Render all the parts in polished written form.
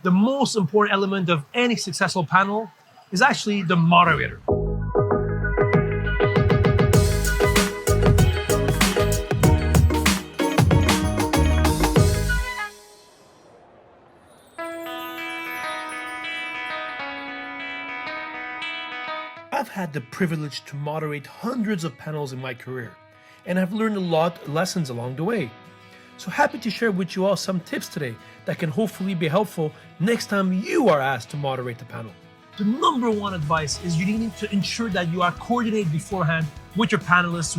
the most important element of any successful panel is actually the moderator. I've had the privilege to moderate hundreds of panels in my career, and I've learned a lot of lessons along the way. So happy to share with you all some tips today that can hopefully be helpful next time you are asked to moderate the panel. The number one advice is you need to ensure that you are coordinated beforehand with your panelists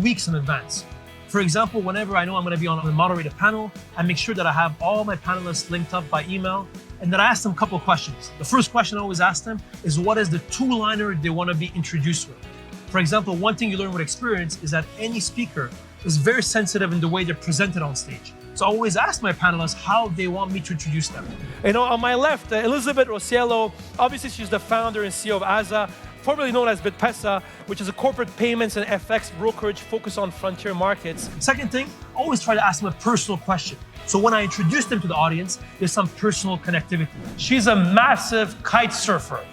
weeks in advance. For example, whenever I know I'm going to be on a moderated panel, I make sure that I have all my panelists linked up by email, and then I ask them a couple of questions. The first question I always ask them is, what is the two-liner they want to be introduced with? For example, one thing you learn with experience is that any speaker is very sensitive in the way they're presented on stage. So I always ask my panelists how they want me to introduce them. On my left, Elizabeth Rosiello, obviously she's the founder and CEO of AZA, formerly known as Bitpesa, which is a corporate payments and FX brokerage focused on frontier markets. Second thing, always try to ask them a personal question. So when I introduce them to the audience, there's some personal connectivity. She's a massive kite surfer,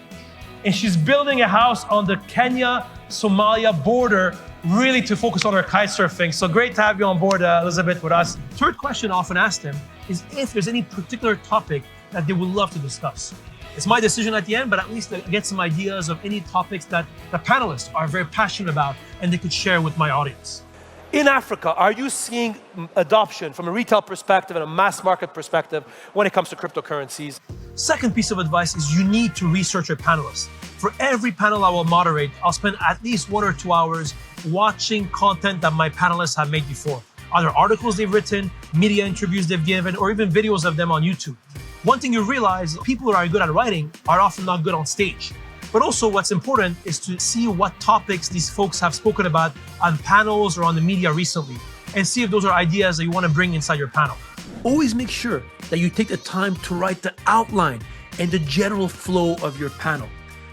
and she's building a house on the Kenya-Somalia border really to focus on her kite surfing. So great to have you on board, Elizabeth, with us. Third question I often ask them is if there's any particular topic that they would love to discuss. It's my decision at the end, but at least I get some ideas of any topics that the panelists are very passionate about and they could share with my audience. In Africa, are you seeing adoption from a retail perspective and a mass market perspective when it comes to cryptocurrencies? Second piece of advice is you need to research your panelists. For every panel I will moderate, I'll spend at least 1 or 2 hours watching content that my panelists have made before. Either articles they've written, media interviews they've given, or even videos of them on YouTube. One thing you realize, people who are good at writing are often not good on stage. But also what's important is to see what topics these folks have spoken about on panels or on the media recently, and see if those are ideas that you want to bring inside your panel. Always make sure that you take the time to write the outline and the general flow of your panel,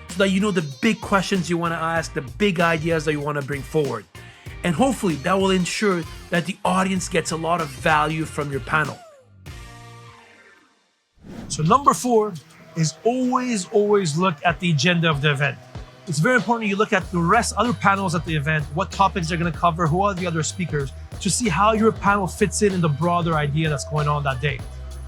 so that you know the big questions you want to ask, the big ideas that you want to bring forward. And hopefully that will ensure that the audience gets a lot of value from your panel. So number 4 is always look at the agenda of the event. It's very important you look at the other panels at the event, what topics they're going to cover, who are the other speakers, to see how your panel fits in the broader idea that's going on that day.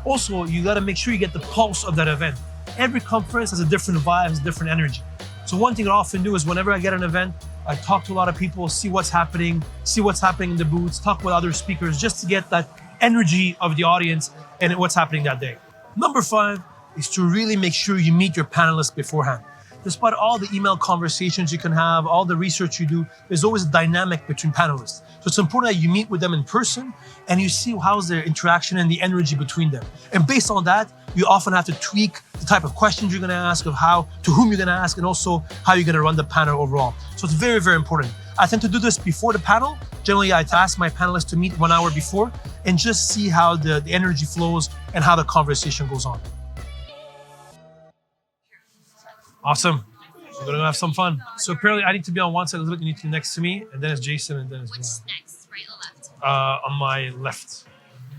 Also, you got to make sure you get the pulse of that event. Every conference has a different vibe, has a different energy. So one thing I often do is whenever I get an event, I talk to a lot of people, see what's happening in the booths, talk with other speakers, just to get that energy of the audience and what's happening that day. Number 5 is to really make sure you meet your panelists beforehand. Despite all the email conversations you can have, all the research you do, there's always a dynamic between panelists. So it's important that you meet with them in person and you see how's their interaction and the energy between them. And based on that, you often have to tweak the type of questions you're gonna ask, of to whom you're gonna ask, and also how you're gonna run the panel overall. So it's very, very important. I tend to do this before the panel. Generally, I ask my panelists to meet 1 hour before and just see how the energy flows and how the conversation goes on. Awesome. We're gonna have some fun. So apparently I need to be on one side, Elizabeth, you need to be next to me, and then it's Jason, and then it's Which next, right or left? On my left.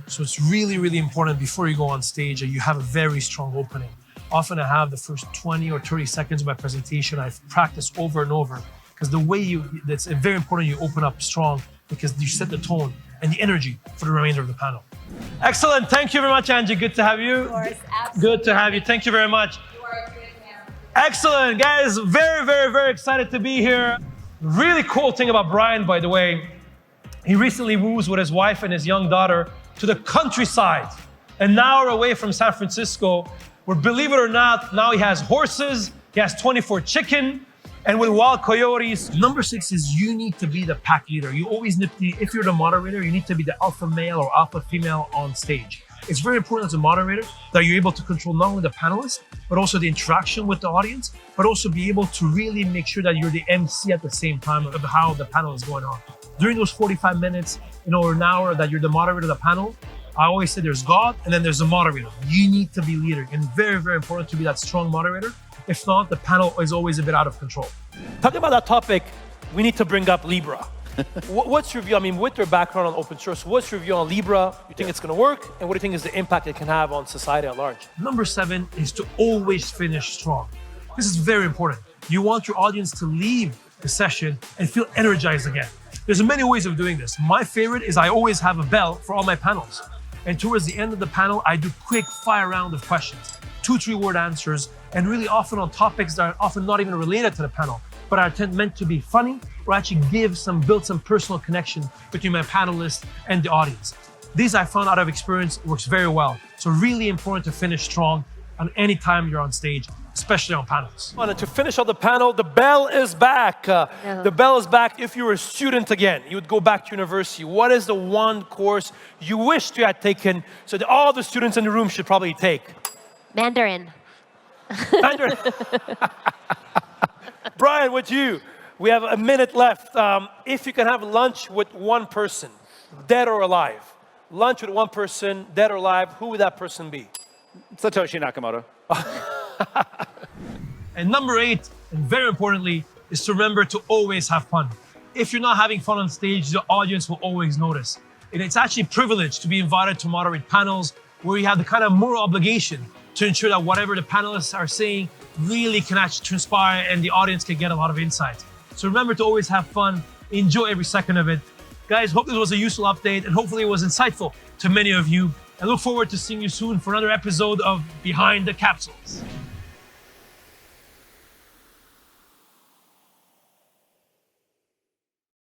So it's really, really important before you go on stage that you have a very strong opening. Often I have the first 20 or 30 seconds of my presentation, I've practiced over and over, because the way it's very important you open up strong, because you set the tone and the energy for the remainder of the panel. Excellent. Thank you very much, Angie. Good to have you. Of course, absolutely. Good to have you. Thank you very much. You are a good man. Excellent, guys. Very, very, very excited to be here. Really cool thing about Brian, by the way, he recently moves with his wife and his young daughter to the countryside, an hour away from San Francisco, where, believe it or not, now he has horses, he has 24 chicken, and with wild coyotes. Number 6 is you need to be the pack leader. You always need to, if you're the moderator, you need to be the alpha male or alpha female on stage. It's very important as a moderator that you're able to control not only the panelists, but also the interaction with the audience, but also be able to really make sure that you're the MC at the same time of how the panel is going on. During those 45 minutes, or an hour that you're the moderator of the panel, I always say there's God and then there's the moderator. You need to be leader, and very, very important to be that strong moderator. If not, the panel is always a bit out of control. Talking about that topic, we need to bring up Libra. What's your view? I mean, with your background on open source, what's your view on Libra? You think it's going to work? And what do you think is the impact it can have on society at large? Number 7 is to always finish strong. This is very important. You want your audience to leave the session and feel energized again. There's many ways of doing this. My favorite is I always have a bell for all my panels. And towards the end of the panel, I do quick fire round of questions, 2-3 word answers, and really often on topics that are often not even related to the panel, but are meant to be funny or actually build some personal connection between my panelists and the audience. These I found out of experience works very well. So really important to finish strong on any time you're on stage, especially on panels. And to finish out the panel, the bell is back. The bell is back. If you were a student again, you would go back to university. What is the one course you wished you had taken so that all the students in the room should probably take? Mandarin. Mandarin. Brian, with you, we have a minute left. If you can have lunch with one person, dead or alive, lunch with one person, dead or alive, who would that person be? Satoshi Nakamoto. And number 8, and very importantly, is to remember to always have fun. If you're not having fun on stage, the audience will always notice. And it's actually a privilege to be invited to moderate panels where you have the kind of moral obligation to ensure that whatever the panelists are saying really can actually transpire and the audience can get a lot of insight. So remember to always have fun, enjoy every second of it. Guys, hope this was a useful update and hopefully it was insightful to many of you. I look forward to seeing you soon for another episode of Behind the Capsules.